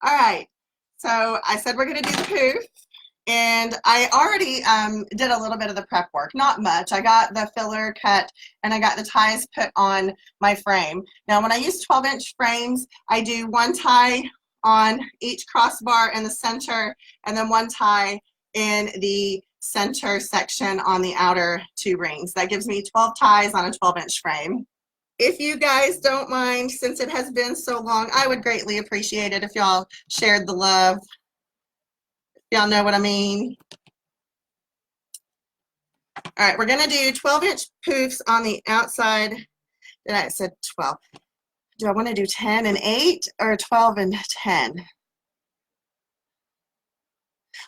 All right, so I said we're gonna do the poof, and I already did a little bit of the prep work, not much. I got the filler cut and I got the ties put on my frame. Now when I use 12-inch frames, I do one tie on each crossbar in the center and then one tie in the center section on the outer two rings. That gives me 12 ties on a 12-inch frame. If you guys don't mind, since it has been so long, I would greatly appreciate it if y'all shared the love. Y'all know what I mean. All right, we're gonna do 12-inch poofs on the outside. Did I said 12? Do I want to do 10 and 8 or 12 and 10?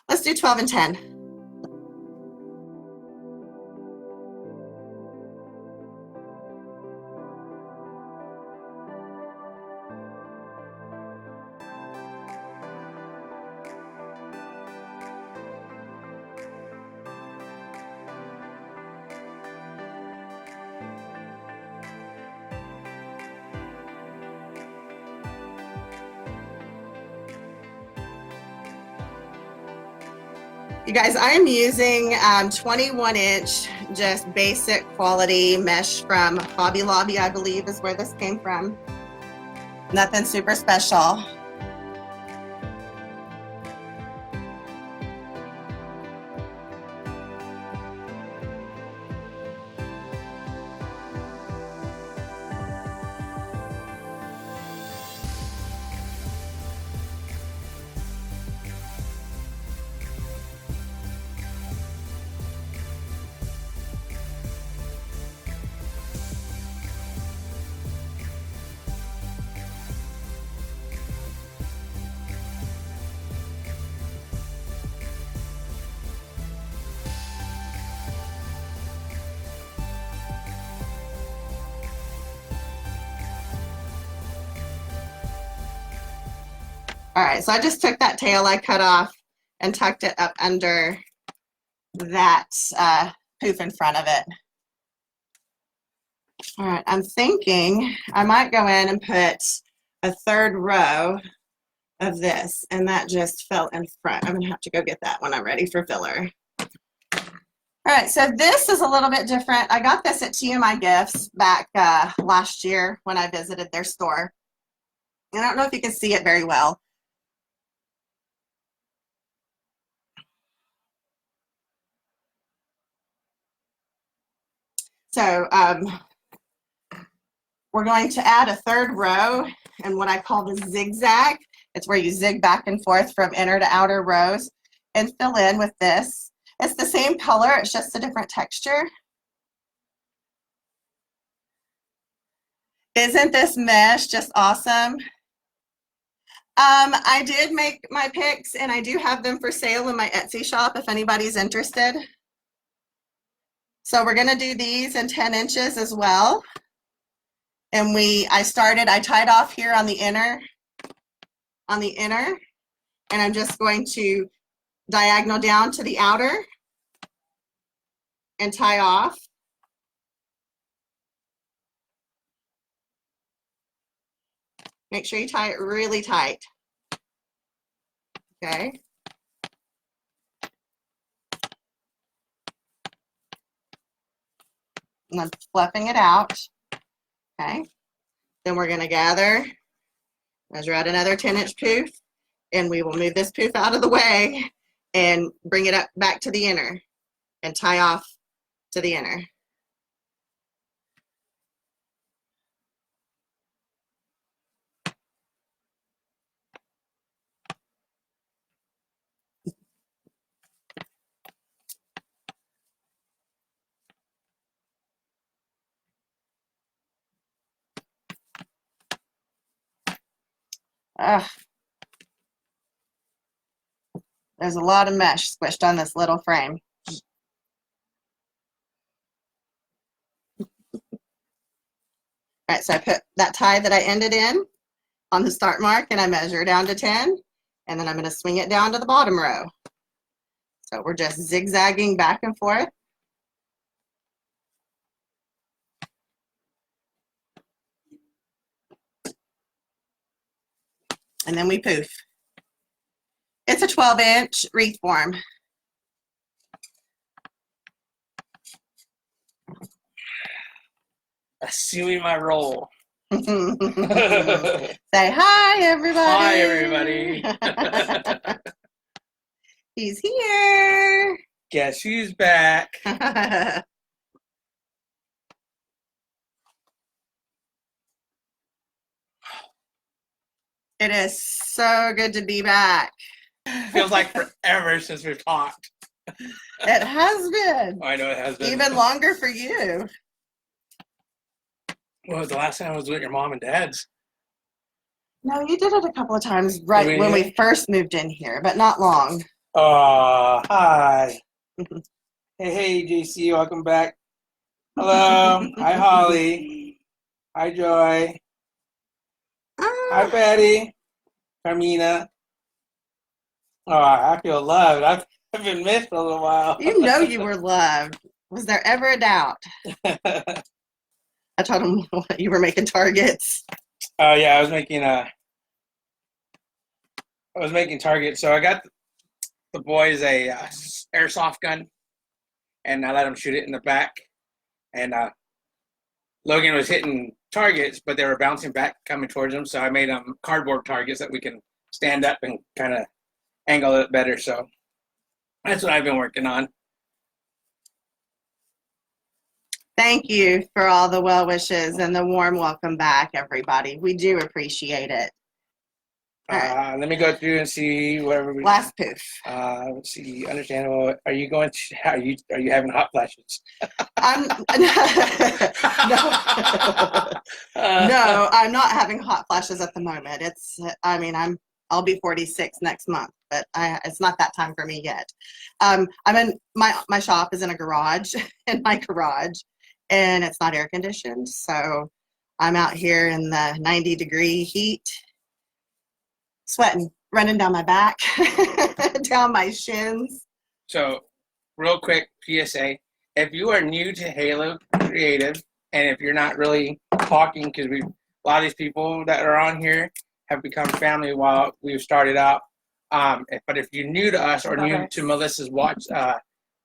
Let's do 12 and 10. You guys, I'm using 21-inch, just basic quality mesh from Hobby Lobby, I believe is where this came from. Nothing super special. All right, so I just took that tail I cut off and tucked it up under that poof in front of it. All right, I'm thinking I might go in and put a third row of this, and that just fell in front. I'm gonna have to go get that when I'm ready for filler. All right, so this is a little bit different. I got this at TMI Gifts back last year when I visited their store. I don't know if you can see it very well. So we're going to add a third row and what I call the zigzag. It's where you zig back and forth from inner to outer rows and fill in with this. It's the same color, it's just a different texture. Isn't this mesh just awesome? I did make my picks and I do have them for sale in my Etsy shop if anybody's interested. So we're gonna do these in 10 inches as well. And I tied off here on the inner, and I'm just going to diagonal down to the outer and tie off. Make sure you tie it really tight. Okay. And I'm fluffing it out. Okay. Then we're going to gather, measure out another 10-inch poof, and we will move this poof out of the way and bring it up back to the inner and tie off to the inner. Ugh. There's a lot of mesh squished on this little frame. All right, so I put that tie that I ended in on the start mark and I measure down to 10, and then I'm going to swing it down to the bottom row. So we're just zigzagging back and forth. And then we poof. a 12-inch wreath form. Assuming my role. Say hi, everybody. Hi, everybody. He's here. Guess who's back? It is so good to be back. Feels like forever since we've talked. It has been. Oh, I know it has been. Even longer for you. What was the last time I was with your mom and dad's? No, you did it a couple of times right when we first moved in here, but not long. Hi. Hey, JC, welcome back. Hello. Hi, Holly. Hi, Joy. Hi, Patty. Carmina. Oh, I feel loved. I've been missed for a little while. You know you were loved. Was there ever a doubt? I told him you were making targets. Oh yeah, I was making targets. So I got the boys a airsoft gun, and I let them shoot it in the back. And Logan was hitting targets, but they were bouncing back, coming towards him. So I made them cardboard targets that we can stand up and kind of angle it better. So that's what I've been working on. Thank you for all the well wishes and the warm welcome back, everybody. We do appreciate it. Right. Let me go through and see whatever we. Last poof. Let's see. Understandable. Are you having hot flashes? No, I'm not having hot flashes at the moment. I'll be 46 next month, but it's not that time for me yet. I'm in my shop is in a garage, in my garage, and it's not air conditioned, so I'm out here in the 90-degree heat, sweating, running down my back, down my shins. So, real quick PSA: if you are new to Halo Creative, and if you're not really talking, because a lot of these people that are on here have become family while we've started out. But if you're new to us or new to Melissa's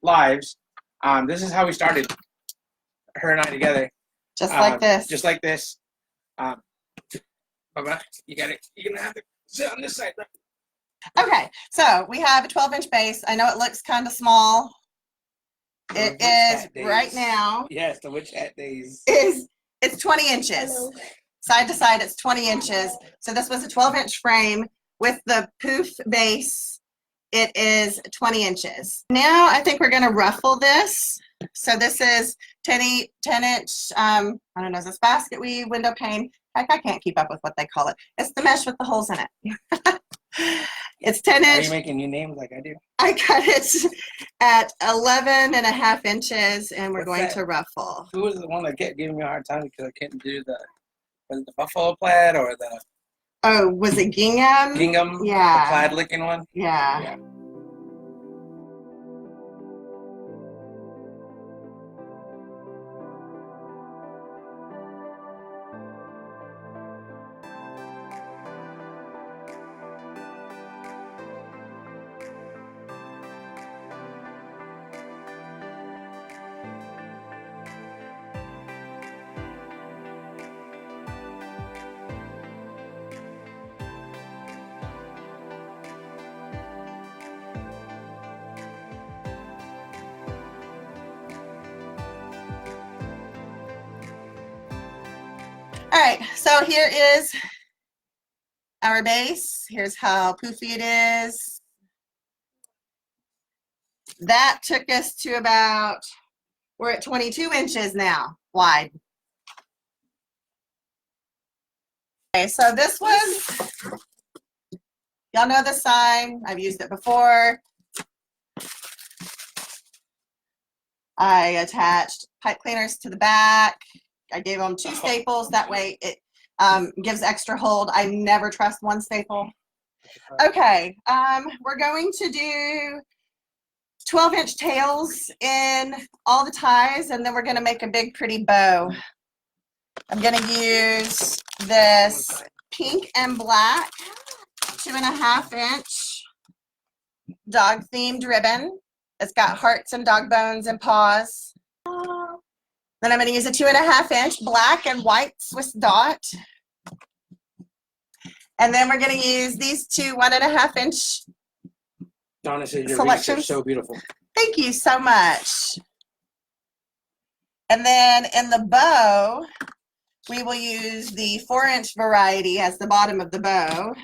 lives, this is how we started. Her and I together. Just like this. Just like this. Baba, you're gonna have to sit on this side. Okay, so we have a 12-inch base. I know it looks kind of small. It is right now. Yes, the witch hat days. It's 20 inches. Hello. Side to side, it's 20 inches. So this was a 12-inch frame with the Poof base. It is 20 inches. Now I think we're going to ruffle this. So this is 10-inch, I don't know, is this basket weave, window pane? Heck, I can't keep up with what they call it. It's the mesh with the holes in it. It's 10 inch. Are you making new names like I do? I cut it at 11.5 inches, and we're going to ruffle. Who was the one that kept giving me a hard time because I couldn't do the buffalo plaid or the... Oh, was it gingham? Gingham? Yeah. The plaid looking one? Yeah. All right, so here is our base. Here's how poofy it is. That took us to about, we're at 22 inches now, wide. Okay, so this was, y'all know the sign. I've used it before. I attached pipe cleaners to the back. I gave them 2 staples. That way it gives extra hold. I never trust one staple. Okay, we're going to do 12-inch tails in all the ties, and then we're going to make a big, pretty bow. I'm going to use this pink and black 2.5 inch dog themed ribbon. It's got hearts and dog bones and paws. Then I'm going to use a 2.5 inch black and white Swiss dot. And then we're going to use these two 1.5 inch Donna said your wreaths selections. are so beautiful. Thank you so much. And then in the bow, we will use the 4-inch variety as the bottom of the bow.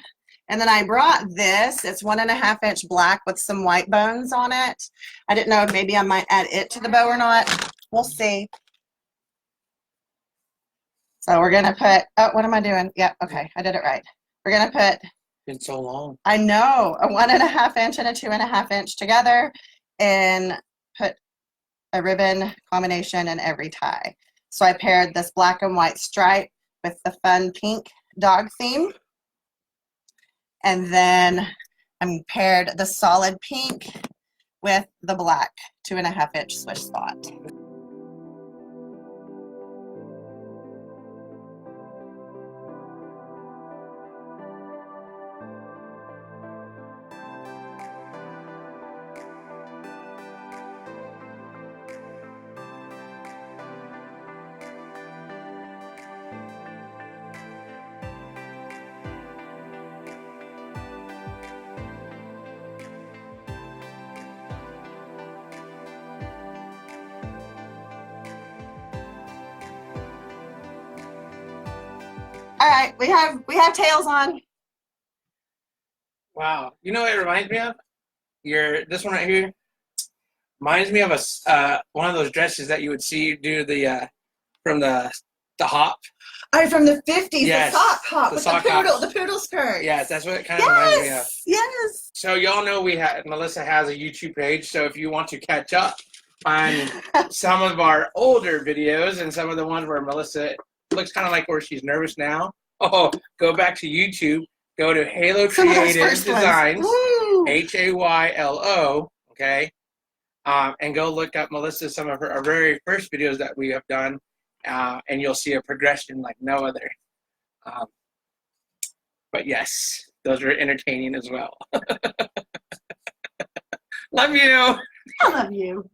And then I brought this. It's 1.5 inch black with some white bones on it. I didn't know if maybe I might add it to the bow or not. We'll see. So we're going to put, oh, what am I doing? Yep, okay, I did it right. We're going to put, Been so long. I know, a 1.5 inch and a 2.5 inch together and put a ribbon combination in every tie. So I paired this black and white stripe with the fun pink dog theme. And then I paired the solid pink with the black 2.5 inch Swiss dot. All right, we have tails on. Wow. You know what it reminds me of? This one right here reminds me of one of those dresses that you would see do the from the hop. Oh, from the 50s, Yes, the sock hop the with sock the poodle skirt. Yes, that's what it kind of reminds me of. Yes. So y'all know Melissa has a YouTube page. So if you want to catch up on some of our older videos and some of the ones where Melissa looks kind of like where she's nervous now, go back to YouTube. Go to Halo Creative Designs, Haylo, okay, and go look up Melissa some of our very first videos that we have done, and you'll see a progression like no other. But yes, those are entertaining as well. Love you. I love you.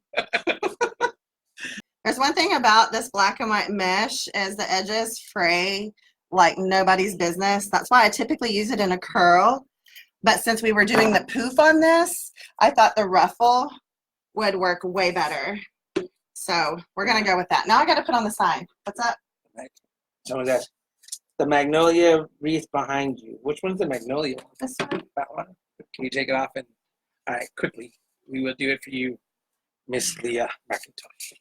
There's one thing about this black and white mesh is the edges fray like nobody's business. That's why I typically use it in a curl. But since we were doing the poof on this, I thought the ruffle would work way better. So we're going to go with that. Now I got to put on the sign. What's up? Someone's asked, the magnolia wreath behind you. Which one's the magnolia? This one. That one. Can you take it off? And all right, quickly. We will do it for you, Miss Leah McIntosh.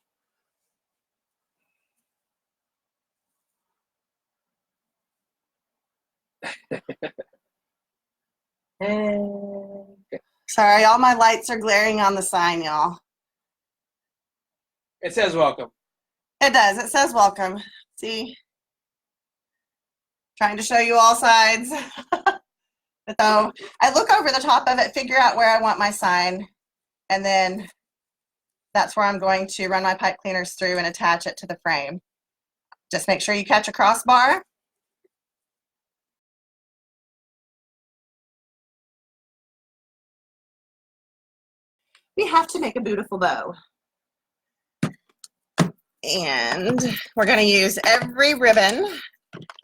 Sorry, all my lights are glaring on the sign, y'all. It says welcome. It does. It says welcome. See? Trying to show you all sides. So I look over the top of it, figure out where I want my sign, and then that's where I'm going to run my pipe cleaners through and attach it to the frame. Just make sure you catch a crossbar. We have to make a beautiful bow. And we're going to use every ribbon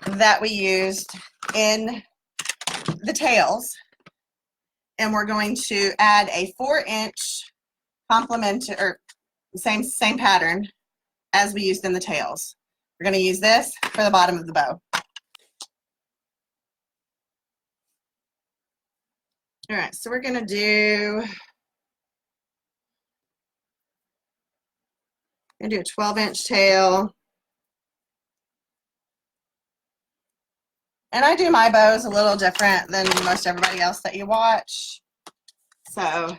that we used in the tails. And we're going to add a 4-inch complement or same pattern as we used in the tails. We're going to use this for the bottom of the bow. All right, so we're going to do a 12-inch tail. And I do my bows a little different than most everybody else that you watch. So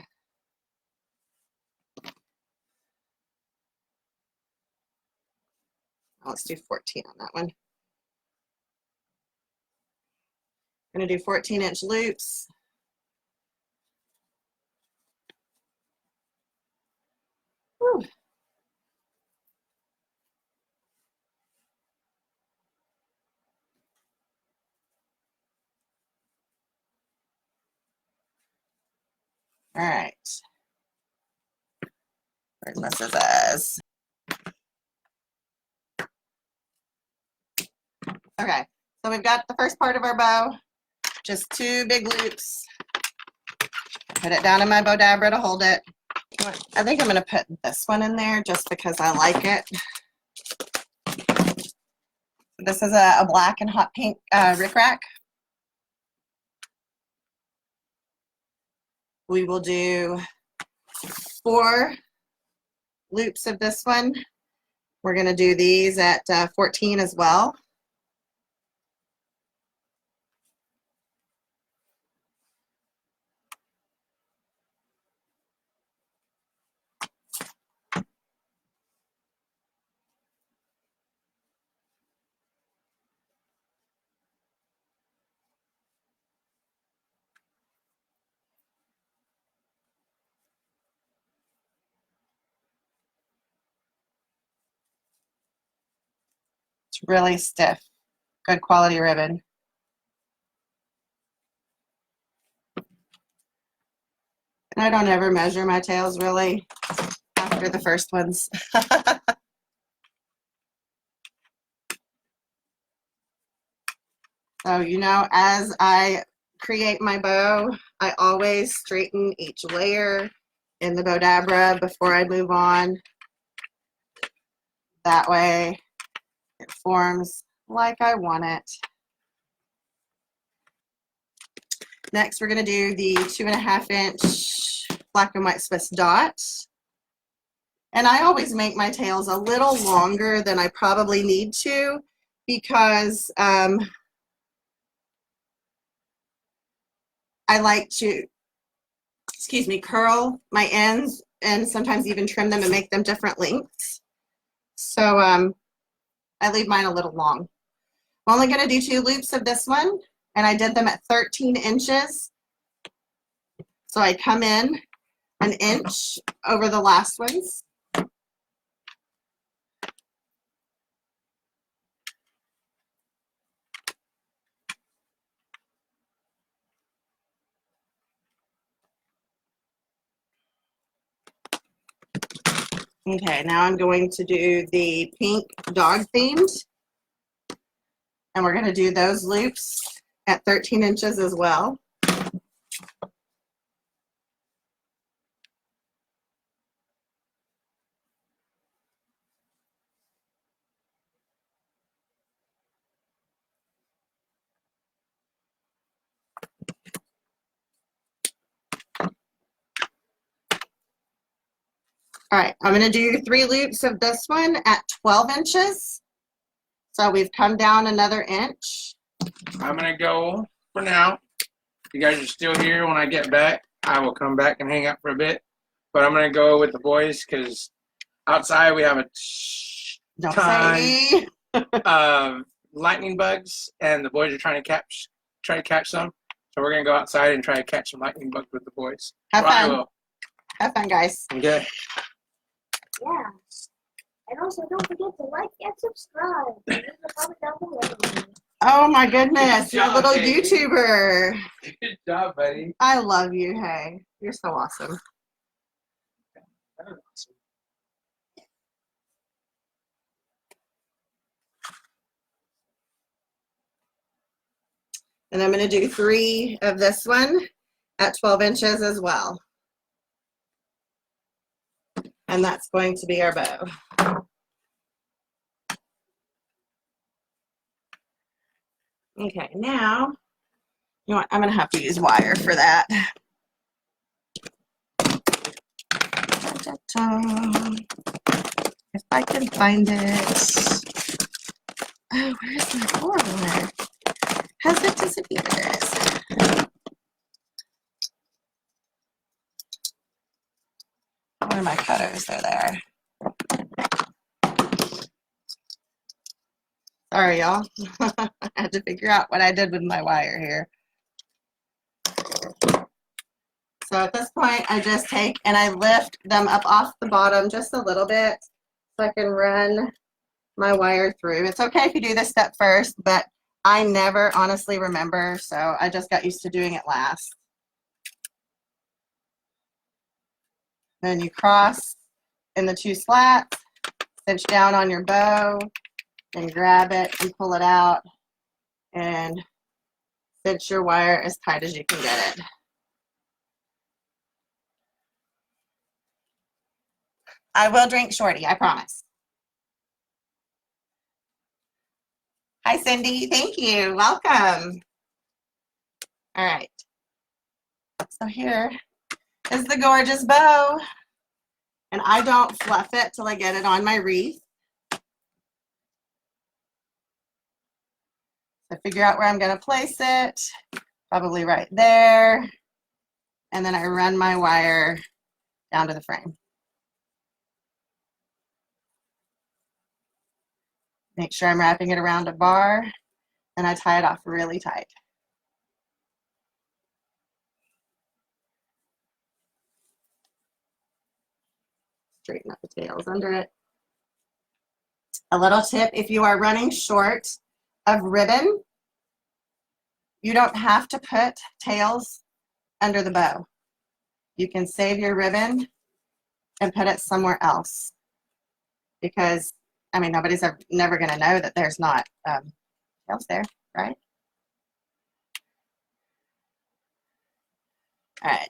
let's do 14 on that one. I'm going to do 14-inch loops. Whew. All right. Where's my scissors? Okay, so we've got the first part of our bow, just 2 big loops. Put it down in my Bodabra to hold it. I think I'm going to put this one in there just because I like it. This is a black and hot pink rickrack. We will do 4 loops of this one. We're going to do these at 14 as well. It's really stiff, good quality ribbon. And I don't ever measure my tails really after the first ones. So, you know, as I create my bow, I always straighten each layer in the Bodabra before I move on. That way it forms like I want it. Next, we're going to do the 2.5 inch black and white Swiss dot. And I always make my tails a little longer than I probably need to because I like to, excuse me, curl my ends and sometimes even trim them and make them different lengths. So I leave mine a little long. I'm only going to do 2 loops of this one, and I did them at 13 inches. So I come in 1 inch over the last ones. Okay, now I'm going to do the pink dog themed. And we're going to do those loops at 13 inches as well. All right, I'm going to do 3 loops of this one at 12 inches. So we've come down another inch. I'm going to go for now. If you guys are still here when I get back, I will come back and hang out for a bit. But I'm going to go with the boys because outside we have a ton of lightning bugs, and the boys are trying to catch some. So we're going to go outside and try to catch some lightning bugs with the boys. Have fun. Have fun, guys. Okay. Yeah. And also, don't forget to like and subscribe. Leave a comment down below. Oh my goodness, Good you're a job, little baby. YouTuber. Good job, buddy. I love you, hey. You're so awesome. That was awesome. And I'm going to do 3 of this one at 12 inches as well. And that's going to be our bow. Okay, now, you know what, I'm going to have to use wire for that. If I can find it. Oh, where's my 4-wire? Has it disappeared? There it is. Where are my cutters? They're there. Sorry, y'all. I had to figure out what I did with my wire here. So at this point, I just take and I lift them up off the bottom just a little bit so I can run my wire through. It's okay if you do this step first, but I never honestly remember, so I just got used to doing it last. Then you cross in the 2 slats, cinch down on your bow, and grab it and pull it out, and cinch your wire as tight as you can get it. I will drink shorty, I promise. Hi, Cindy. Thank you. Welcome. All right. So here is the gorgeous bow. And I don't fluff it till I get it on my wreath. So figure out where I'm going to place it. Probably right there. And then I run my wire down to the frame. Make sure I'm wrapping it around a bar, and I tie it off really tight. Straighten up the tails under it. A little tip, if you are running short of ribbon, you don't have to put tails under the bow. You can save your ribbon and put it somewhere else, because I mean, nobody's never going to know that there's not tails there, right? All right.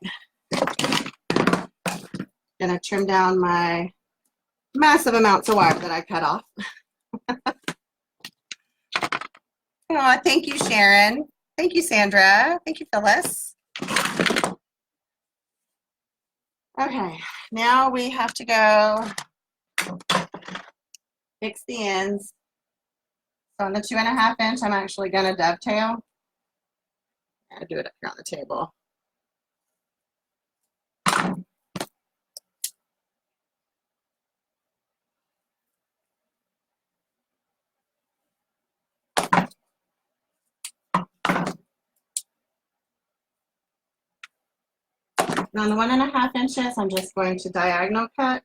Gonna trim down my massive amounts of wire that I cut off. Oh, thank you, Sharon. Thank you, Sandra. Thank you, Phyllis. Okay, now we have to go fix the ends. So on the 2.5 inch, I'm actually going to dovetail. I do it up here on the table. And on the 1.5 inches, I'm just going to diagonal cut.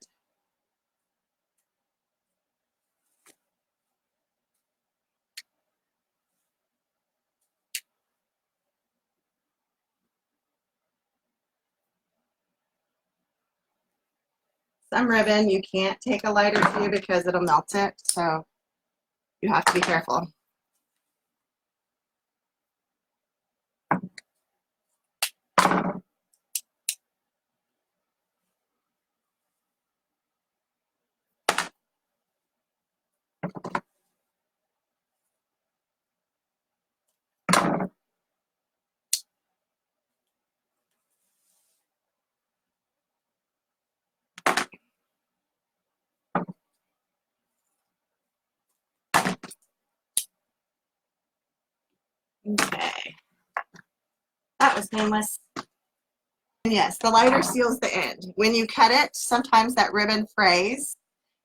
Some ribbon you can't take a lighter to because it'll melt it, so you have to be careful. Okay, that was painless. And yes, the lighter seals the end. When you cut it, sometimes that ribbon frays,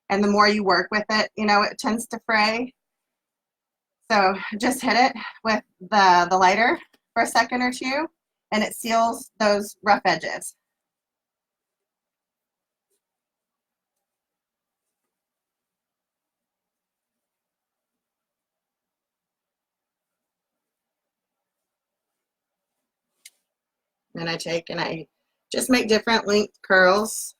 and the more you work with it, you know, it tends to fray. So just hit it with the lighter for a second or two, and it seals those rough edges. Then I take and I just make different length curls.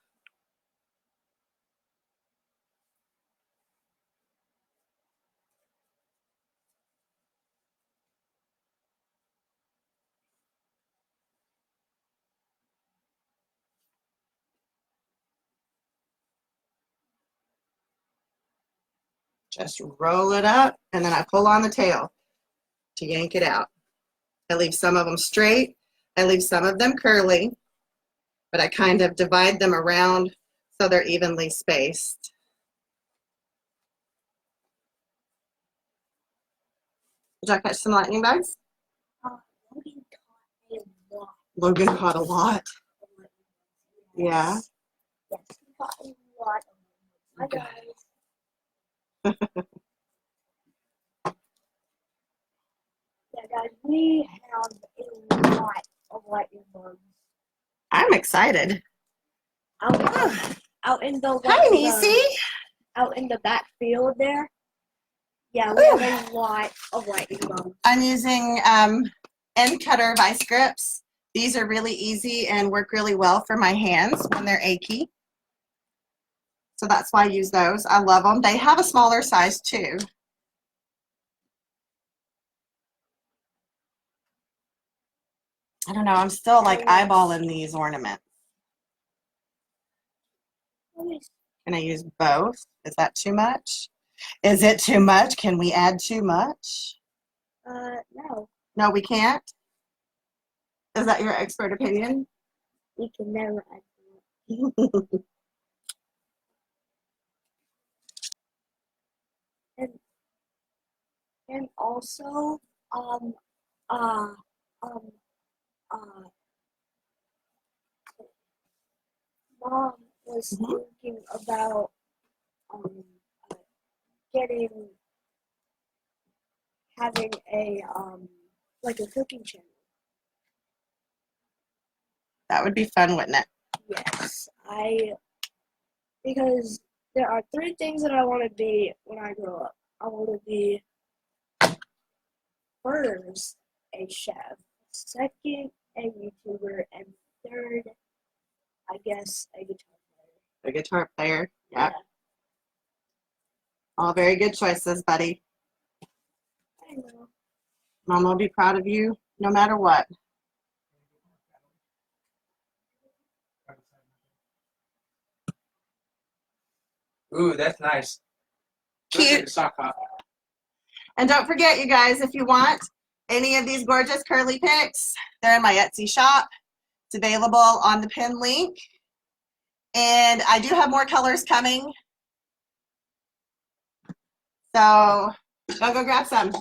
Just roll it up, and then I pull on the tail to yank it out. I leave some of them straight. I leave some of them curly, but I kind of divide them around so they're evenly spaced. Did I catch some lightning bugs? Logan caught a lot. Logan caught a lot. Yeah. Yes, he caught a lot. Hi, Okay. guys. Yeah, guys, we have a lot of lightning bugs. I'm excited. Out in the Hi, Niecy. out in the back field there. Yeah, we have a lot of lightning bugs. I'm using end cutter vice grips These are really easy and work really well for my hands when they're achy. So that's why I use those. I love them. They have a smaller size too. I don't know. I'm still like eyeballing these ornaments. Can I use both? Is that too much? Is it too much? Can we add too much? No. No, we can't? Is that your expert opinion? We can never add and also, uh, uh, Mom was thinking about um, uh, having a like a cooking channel. That would be fun, wouldn't it? Yes, because there are 3 things that I want to be when I grow up. I want to be first a chef, second a YouTuber, and third, I guess, a guitar player. A guitar player. Yeah. Yeah. All very good choices, buddy. I know. Mom will be proud of you no matter what. Ooh, that's nice. Cute. Sock hop. And don't forget, you guys, if you want any of these gorgeous curly picks, they're in my Etsy shop. It's available on the pin link. And I do have more colors coming. So go grab some.